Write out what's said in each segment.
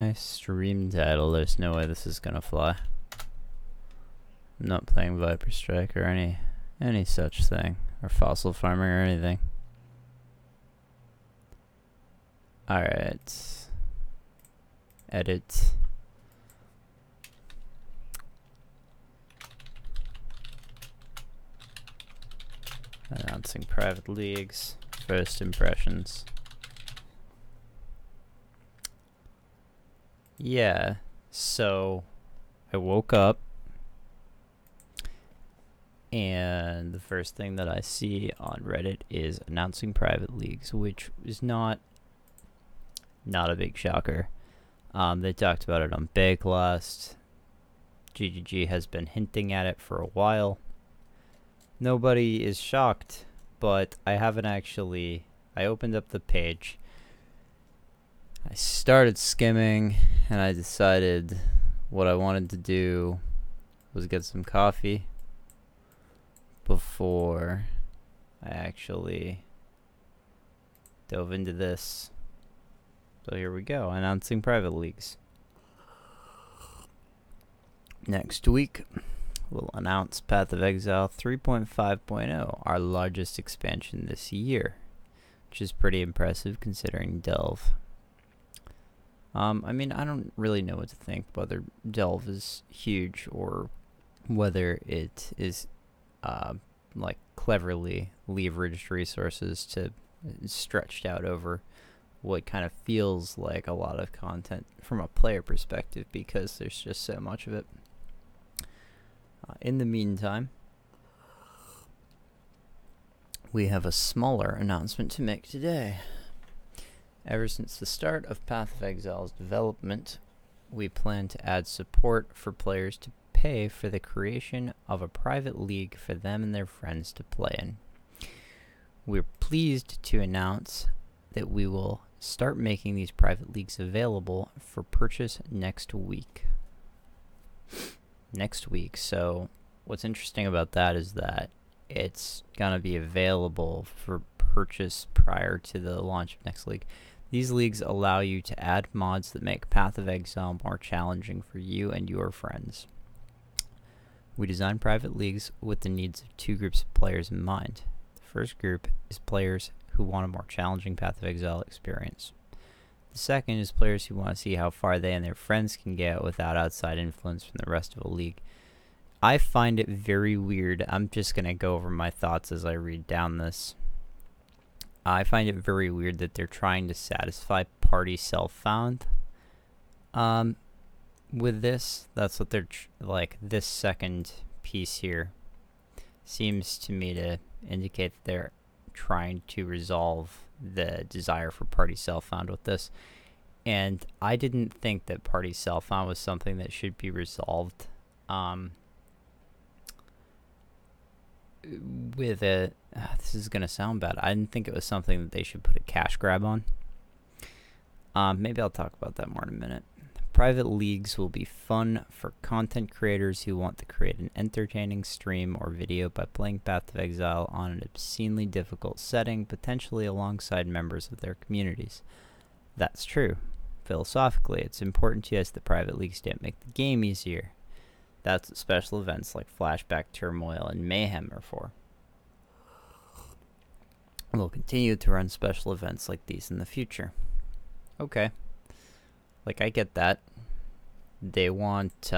My stream title, there's no way this is gonna fly. I'm not playing Viper Strike or any such thing, or fossil farming or anything. Alright. Edit. Announcing private leagues. First impressions. Yeah, so I woke up and the first thing that I see on Reddit is announcing private leagues, which is not a big shocker. They talked about it on Bakelast. GGG has been hinting at it for a while. Nobody is shocked, but I haven't actually. I opened up the page. I started skimming, and I decided what I wanted to do was get some coffee before I actually dove into this. So here we go, announcing private leagues. Next week, we'll announce Path of Exile 3.5.0, our largest expansion this year, which is pretty impressive considering Delve. I mean, I don't really know what to think, whether Delve is huge or whether it is like cleverly leveraged resources to stretched out over what kind of feels like a lot of content from a player perspective, because there's just so much of it. In the meantime, we have a smaller announcement to make today. Ever since the start of Path of Exile's development, we plan to add support for players to pay for the creation of a private league for them and their friends to play in. We're pleased to announce that we will start making these private leagues available for purchase next week. So what's interesting about that is that it's gonna be available for purchase prior to the launch of next league. These leagues allow you to add mods that make Path of Exile more challenging for you and your friends. We design private leagues with the needs of two groups of players in mind. The first group is players who want a more challenging Path of Exile experience. The second is players who want to see how far they and their friends can get without outside influence from the rest of a league. I find it very weird. I'm just going to go over my thoughts as I read down this. I find it very weird that they're trying to satisfy party self-found with this. That's what they're like. This second piece here seems to me to indicate that they're trying to resolve the desire for party self-found with this. And I didn't think that party self-found was something that should be resolved with a this is gonna sound bad. I didn't think it was something that they should put a cash grab on. Maybe I'll talk about that more in a minute. Private leagues will be fun for content creators who want to create an entertaining stream or video by playing Path of Exile on an obscenely difficult setting, potentially alongside members of their communities. That's true. Philosophically, it's important to us that private leagues don't make the game easier. That's what special events like Flashback, Turmoil, and Mayhem are for. We'll continue to run special events like these in the future. Okay. Like, I get that. They want,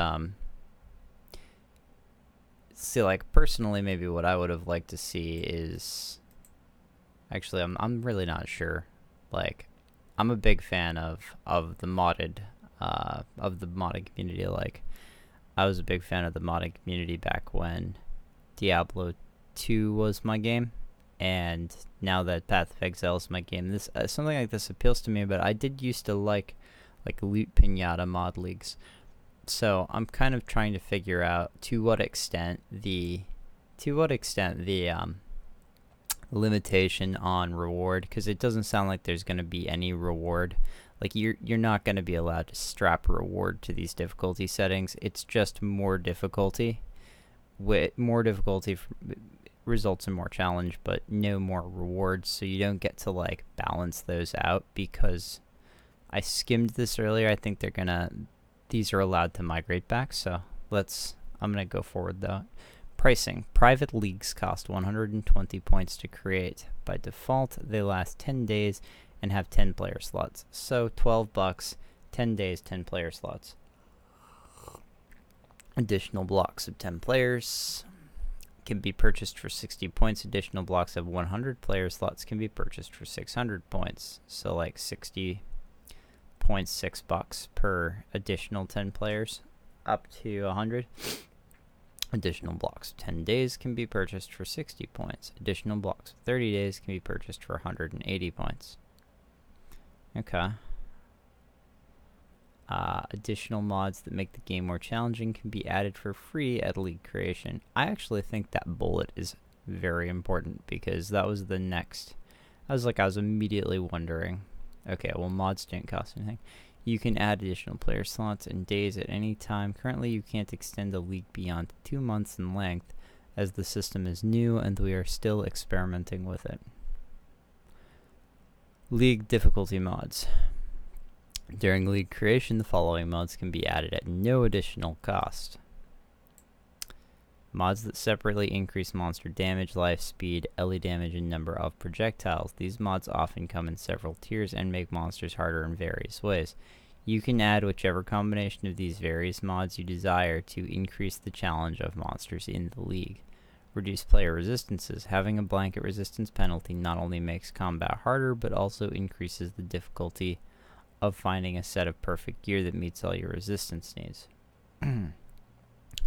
see, like, personally, maybe what I would have liked to see is, actually, I'm really not sure. Like, I'm a big fan of the modded community. Like, I was a big fan of the modding community back when Diablo 2 was my game, and now that Path of Exile is my game, this something like this appeals to me. But I did used to like Loot Pinata mod leagues, so I'm kind of trying to figure out to what extent the limitation on reward, because it doesn't sound like there's going to be any reward. Like, you're not going to be allowed to strap a reward to these difficulty settings. It's just more difficulty. More difficulty results in more challenge, but no more rewards. So you don't get to like balance those out, because I skimmed this earlier. I think these are allowed to migrate back, so I'm gonna go forward though. Pricing. Private leagues cost 120 points to create. By default, they last 10 days and have 10 player slots. So $12, 10 days, 10 player slots. Additional blocks of 10 players can be purchased for 60 points. Additional blocks of 100 player slots can be purchased for 600 points. So like 60 points, $6 per additional 10 players, up to 100. Additional blocks of 10 days can be purchased for 60 points. Additional blocks of 30 days can be purchased for 180 points. Okay. Additional mods that make the game more challenging can be added for free at league creation. I actually think that bullet is very important, because that was the next. I was immediately wondering. Okay, well, mods didn't cost anything. You can add additional player slots and days at any time. Currently, you can't extend a league beyond 2 months in length, as the system is new and we are still experimenting with it. League difficulty mods. During league creation, the following mods can be added at no additional cost. Mods that separately increase monster damage, life, speed, LE damage, and number of projectiles. These mods often come in several tiers and make monsters harder in various ways. You can add whichever combination of these various mods you desire to increase the challenge of monsters in the league. Reduce player resistances. Having a blanket resistance penalty not only makes combat harder, but also increases the difficulty of finding a set of perfect gear that meets all your resistance needs.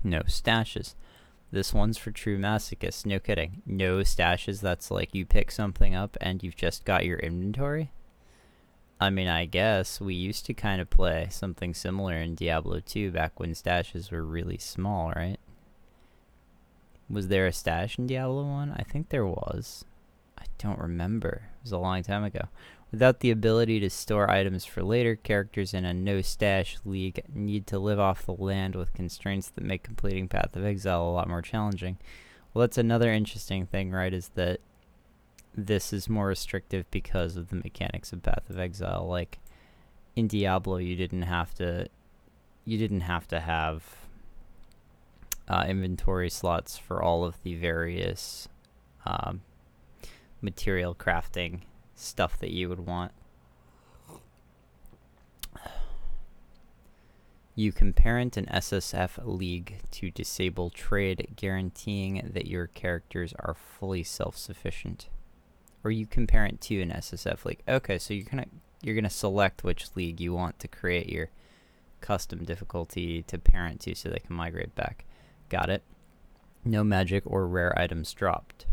No stashes. This one's for true masochists. No kidding. No stashes. That's like you pick something up and you've just got your inventory. I mean, I guess we used to kind of play something similar in Diablo 2 back when stashes were really small, right? Was there a stash in Diablo 1? I think there was. I don't remember. It was a long time ago. Without the ability to store items for later, characters in a no-stash league need to live off the land with constraints that make completing Path of Exile a lot more challenging. Well, that's another interesting thing, right, is that this is more restrictive because of the mechanics of Path of Exile. Like, in Diablo, you didn't have to have inventory slots for all of the various material crafting stuff that you would want. You can parent an SSF league to disable trade, guaranteeing that your characters are fully self-sufficient. Or you can parent to an SSF league. Okay, so you're gonna select which league you want to create your custom difficulty to parent to, so they can migrate back. Got it. No magic or rare items dropped.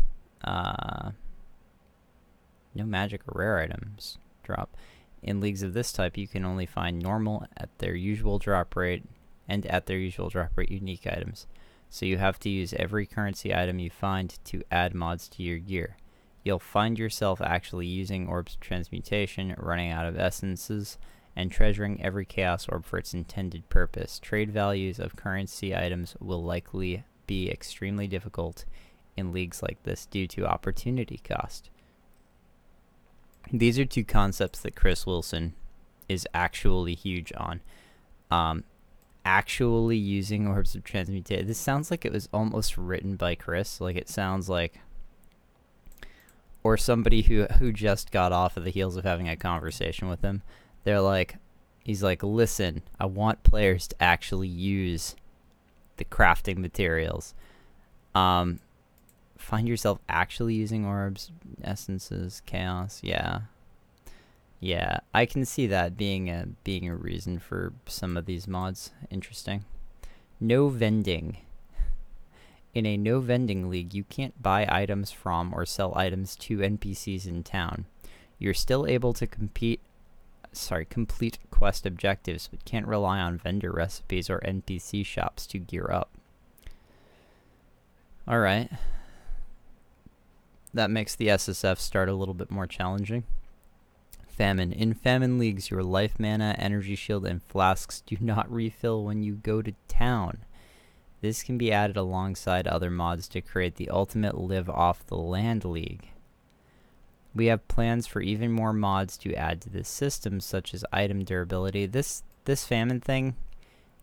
No magic or rare items drop. In leagues of this type, you can only find normal at their usual drop rate, and at their usual drop rate unique items. So you have to use every currency item you find to add mods to your gear. You'll find yourself actually using orbs of transmutation, running out of essences, and treasuring every chaos orb for its intended purpose. Trade values of currency items will likely be extremely difficult in leagues like this due to opportunity cost. These are two concepts that Chris Wilson is actually huge on. Actually using orbs of transmutation. This sounds like it was almost written by Chris. Like, it sounds like, or somebody who just got off of the heels of having a conversation with him. They're like, he's like, listen, I want players to actually use the crafting materials. Find yourself actually using orbs, essences, chaos. Yeah, I can see that being a reason for some of these mods. Interesting. No vending. In a no vending league, you can't buy items from or sell items to NPCs in town. You're still able to complete quest objectives, but can't rely on vendor recipes or NPC shops to gear up. Alright. That makes the SSF start a little bit more challenging. Famine. In famine leagues, your life mana, energy shield, and flasks do not refill when you go to town. This can be added alongside other mods to create the ultimate live off the land league. We have plans for even more mods to add to this system, such as item durability. This famine thing,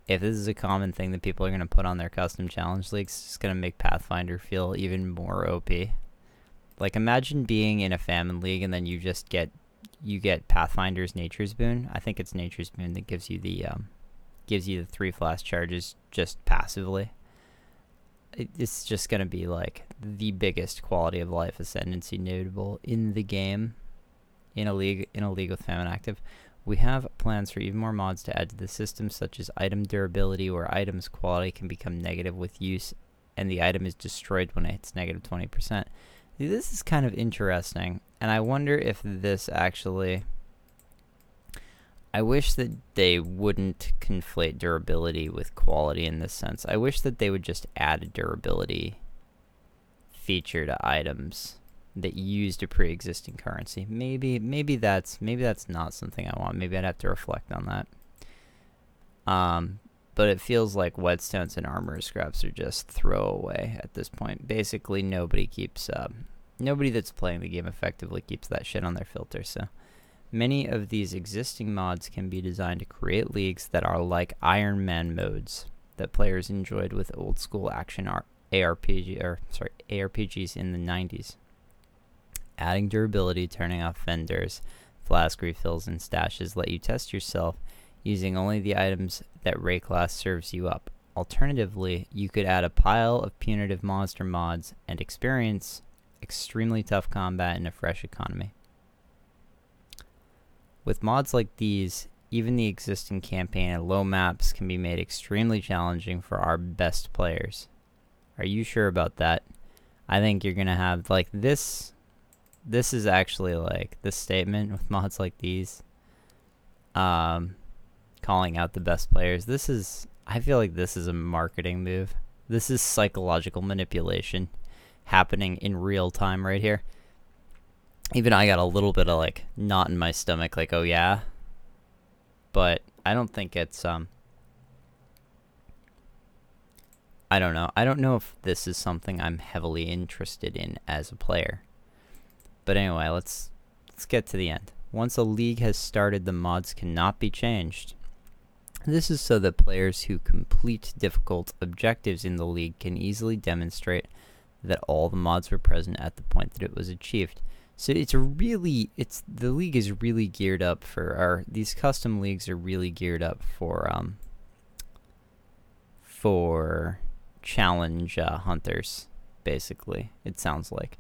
if this is a common thing that people are going to put on their custom challenge leagues, it's going to make Pathfinder feel even more OP. Like, imagine being in a famine league and then you just get Pathfinder's Nature's Boon. I think it's Nature's Boon that gives you the 3 flash charges just passively. It's just going to be like the biggest quality of life ascendancy notable in the game, in a league with famine active. We have plans for even more mods to add to the system, such as item durability, where items quality can become negative with use and the item is destroyed when it hits negative 20%. This is kind of interesting, and I wonder if this actually... I wish that they wouldn't conflate durability with quality in this sense. I wish that they would just add a durability feature to items that used a pre-existing currency. Maybe that's not something I want. Maybe I'd have to reflect on that. But it feels like whetstones and armor scraps are just throwaway at this point. Basically, nobody that's playing the game effectively keeps that shit on their filter. So many of these existing mods can be designed to create leagues that are like Iron Man modes that players enjoyed with old school action ARPGs in the 90s. Adding durability, turning off vendors, flask refills, and stashes let you test yourself using only the items that Rayclass serves you up. Alternatively, you could add a pile of punitive monster mods and experience extremely tough combat in a fresh economy. With mods like these, even the existing campaign and low maps can be made extremely challenging for our best players. Are you sure about that? I think you're gonna have, like, this is actually, like, this statement with mods like these, calling out the best players. I feel like this is a marketing move. This is psychological manipulation happening in real time right here. Even I got a little bit of, like, knot in my stomach, like, oh yeah? But I don't think it's, I don't know. I don't know if this is something I'm heavily interested in as a player. But anyway, let's get to the end. Once a league has started, the mods cannot be changed. This is so that players who complete difficult objectives in the league can easily demonstrate that all the mods were present at the point that it was achieved. So the league is really geared up for these custom leagues are really geared up for challenge hunters, basically, it sounds like.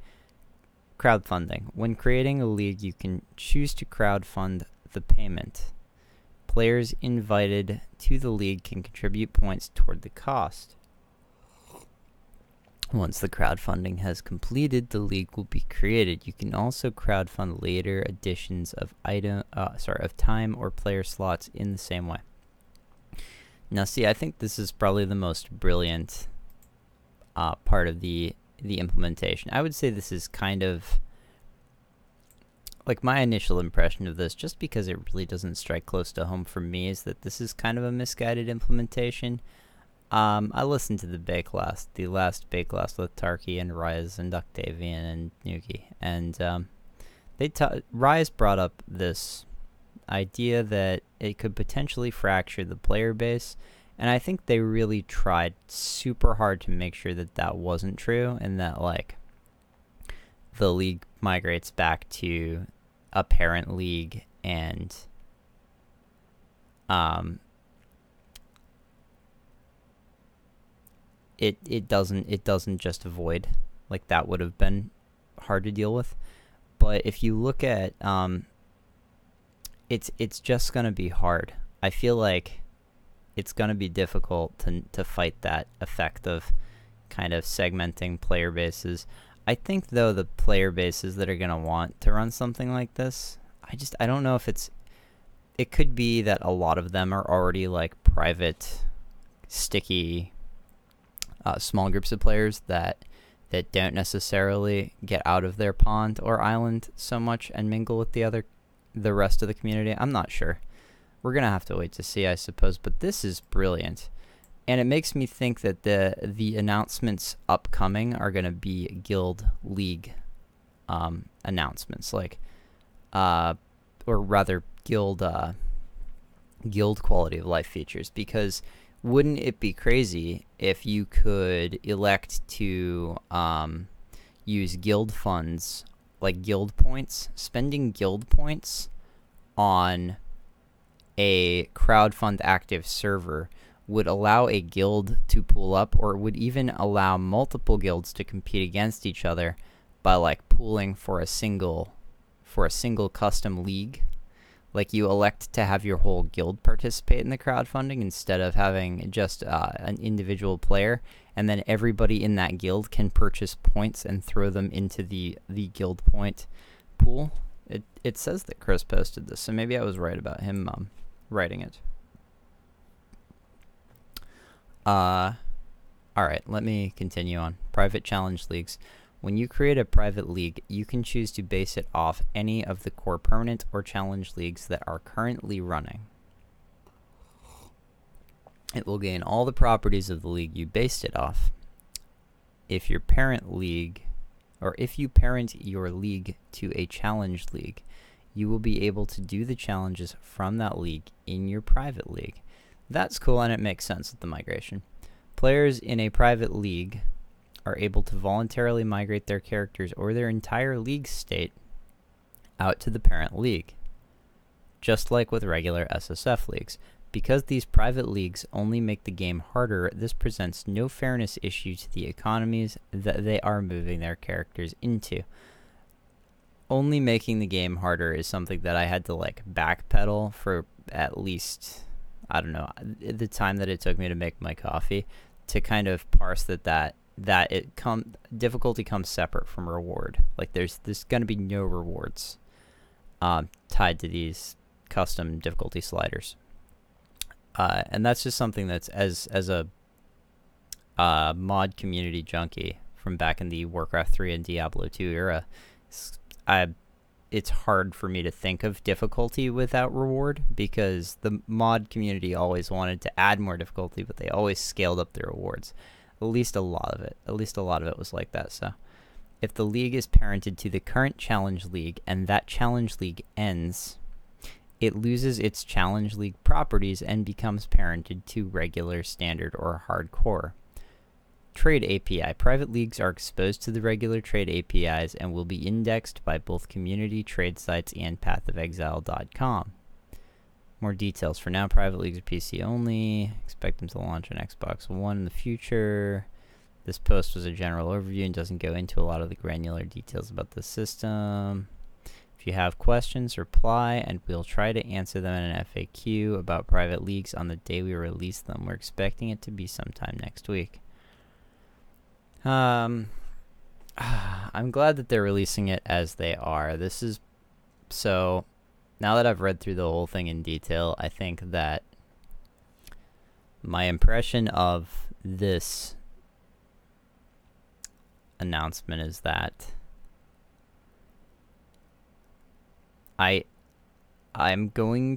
Crowdfunding. When creating a league, you can choose to crowdfund the payment. Players invited to the league can contribute points toward the cost. Once the crowdfunding has completed, the league will be created. You can also crowdfund later additions of time or player slots in the same way. Now, see, I think this is probably the most brilliant part of the implementation. I would say this is kind of like my initial impression of this, just because it really doesn't strike close to home for me, is that this is kind of a misguided implementation. I listened to the last Bakelast with Tarky and Rise and Octavian and Nuki, and Rise brought up this idea that it could potentially fracture the player base, and I think they really tried super hard to make sure that that wasn't true, and that, like, the league migrates back to a parent league, and it doesn't just avoid, like, that would have been hard to deal with. But if you look at it's just gonna be hard. I feel like it's gonna be difficult to fight that effect of kind of segmenting player bases. I think, though, the player bases that are gonna want to run something like this, I don't know if it could be that a lot of them are already, like, private, sticky, small groups of players that don't necessarily get out of their pond or island so much and mingle with the rest of the community. I'm not sure. We're gonna have to wait to see, I suppose. But this is brilliant, and it makes me think that the announcements upcoming are gonna be guild league announcements, like, or rather, guild quality of life features, because wouldn't it be crazy if you could elect to use guild funds, like guild points, spending guild points on a crowdfund active server would allow a guild to pool up, or would even allow multiple guilds to compete against each other by like pooling for a single custom league. Like, you elect to have your whole guild participate in the crowdfunding instead of having just an individual player, and then everybody in that guild can purchase points and throw them into the guild point pool. It says that Chris posted this, so maybe I was right about him writing it. Alright, let me continue on. Private challenge leagues. When you create a private league, you can choose to base it off any of the core permanent or challenge leagues that are currently running. It will gain all the properties of the league you based it off. If you parent your league to a challenge league, you will be able to do the challenges from that league in your private league. That's cool, and it makes sense with the migration. Players in a private league are able to voluntarily migrate their characters or their entire league state out to the parent league, just like with regular SSF leagues. Because these private leagues only make the game harder, this presents no fairness issue to the economies that they are moving their characters into. Only making the game harder is something that I had to like backpedal for at least, I don't know, the time that it took me to make my coffee, to kind of parse that difficulty comes separate from reward. Like, there's going to be no rewards tied to these custom difficulty sliders, and that's just something that's, as a mod community junkie from back in the Warcraft 3 and Diablo 2 era, it's hard for me to think of difficulty without reward, because the mod community always wanted to add more difficulty, but they always scaled up their rewards. At least a lot of it was like that. So if the league is parented to the current challenge league and that challenge league ends, it loses its challenge league properties and becomes parented to regular, standard, or hardcore. Trade API. Private leagues are exposed to the regular trade APIs and will be indexed by both community trade sites and pathofexile.com. More details. For now, private leagues are PC only. Expect them to launch on Xbox One in the future. This post was a general overview and doesn't go into a lot of the granular details about the system. If you have questions, reply, and we'll try to answer them in an FAQ about private leagues on the day we release them. We're expecting it to be sometime next week. I'm glad that they're releasing it as they are. This is so... Now that I've read through the whole thing in detail, I think that my impression of this announcement is that I'm gonna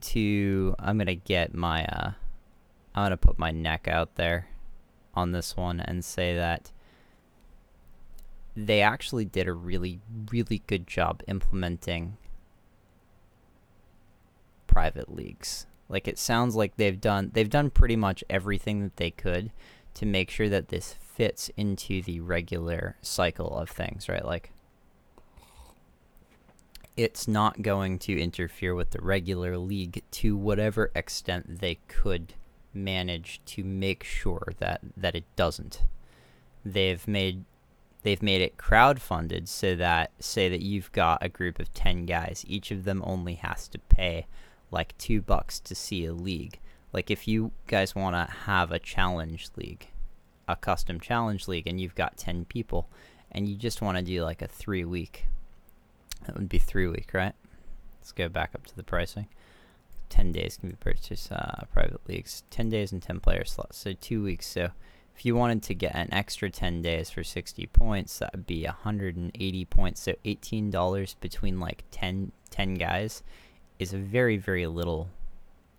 put my neck out there on this one and say that they actually did a really, really good job implementing private leagues. Like, it sounds like they've done pretty much everything that they could to make sure that this fits into the regular cycle of things, right? Like, it's not going to interfere with the regular league to whatever extent they could manage to make sure that it doesn't. They've made it crowdfunded so that, say that you've got a group of 10 guys, each of them only has to pay like $2 to see a league. Like, if you guys want to have a challenge league, a custom challenge league, and you've got 10 people, and you just want to do like a 3-week, that would be 3-week, right? Let's go back up to the pricing. 10 days can be purchased, private leagues, 10 days and 10 player slots, so 2 weeks. So if you wanted to get an extra 10 days for 60 points, that would be 180 points, so $18 between like 10 guys is very, very little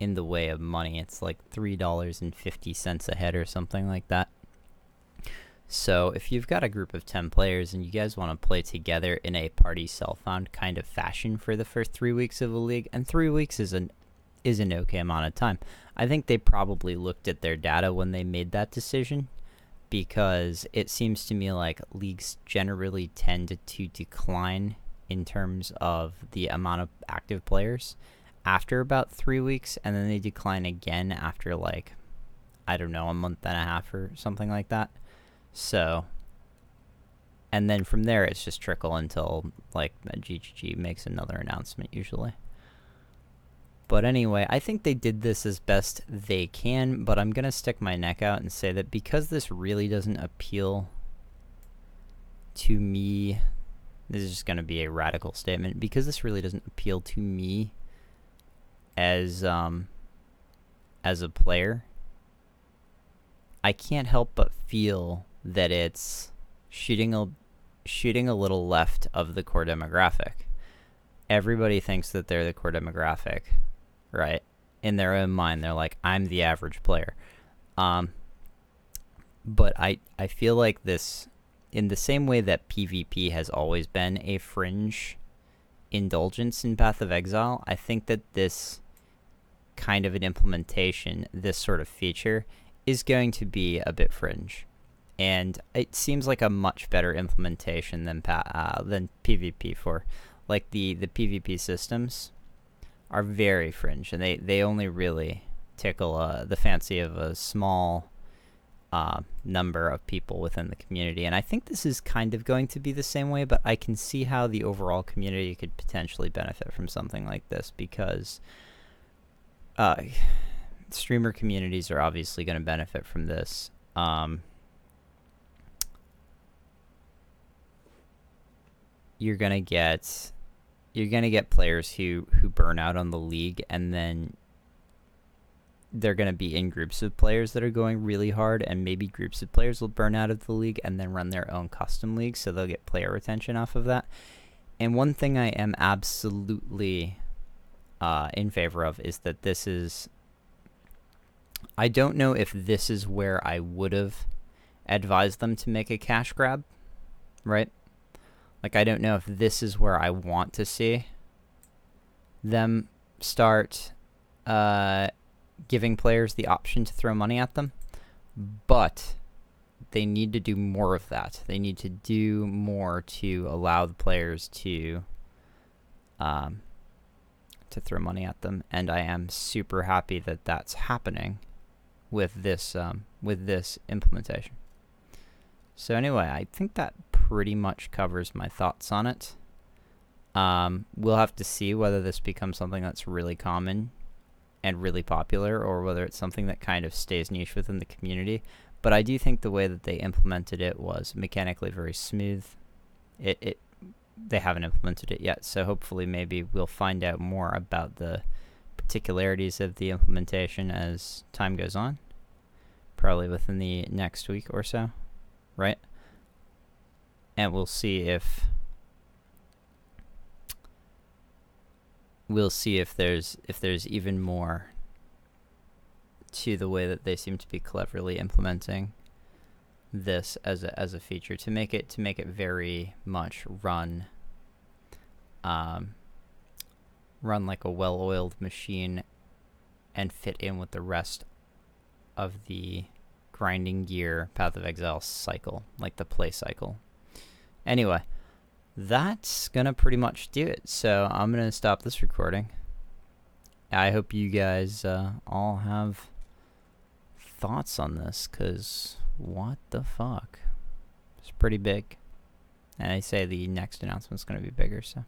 in the way of money. It's like $3.50 a head or something like that. So if you've got a group of 10 players and you guys want to play together in a party self-found kind of fashion for the first 3 weeks of a league, and 3 weeks is an okay amount of time. I think they probably looked at their data when they made that decision, because it seems to me like leagues generally tend to decline in terms of the amount of active players after about 3 weeks, and then they decline again after, like, I don't know, a month and a half or something like that. So, and then from there it's just trickle until, like, GGG makes another announcement usually. But anyway, I think they did this as best they can, but I'm going to stick my neck out and say that because this really doesn't appeal to me, this is just going to be a radical statement, because this really doesn't appeal to me as a player, I can't help but feel that it's shooting a little left of the core demographic. Everybody thinks that they're the core demographic, right? In their own mind, they're like, I'm the average player. But I feel like this, in the same way that PvP has always been a fringe indulgence in Path of Exile, I think that this kind of an implementation, this sort of feature, is going to be a bit fringe. And it seems like a much better implementation than PvP for, like, the PvP systems are very fringe, and they only really tickle the fancy of a small number of people within the community. And I think this is kind of going to be the same way, but I can see how the overall community could potentially benefit from something like this, because streamer communities are obviously going to benefit from this. You're gonna get players who burn out on the league, and then they're gonna be in groups of players that are going really hard, and maybe groups of players will burn out of the league and then run their own custom league, so they'll get player retention off of that. And one thing I am absolutely in favor of is that this is, I don't know if this is where I would have advised them to make a cash grab, right? Like, I don't know if this is where I want to see them start giving players the option to throw money at them, but they need to do more of that. They need to do more to allow the players to throw money at them, and I am super happy that that's happening with this implementation. So anyway, I think that pretty much covers my thoughts on it. We'll have to see whether this becomes something that's really common and really popular, or whether it's something that kind of stays niche within the community. But I do think the way that they implemented it was mechanically very smooth. They haven't implemented it yet, so hopefully maybe we'll find out more about the particularities of the implementation as time goes on. Probably within the next week or so, right? And we'll see if there's even more to the way that they seem to be cleverly implementing this as a feature to make it very much run like a well-oiled machine and fit in with the rest of the grinding gear Path of Exile cycle, like the play cycle. Anyway, that's gonna pretty much do it. So I'm gonna stop this recording. I hope you guys all have thoughts on this, because what the fuck? It's pretty big. And I say the next announcement's gonna be bigger, so.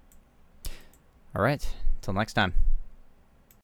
Alright, until next time.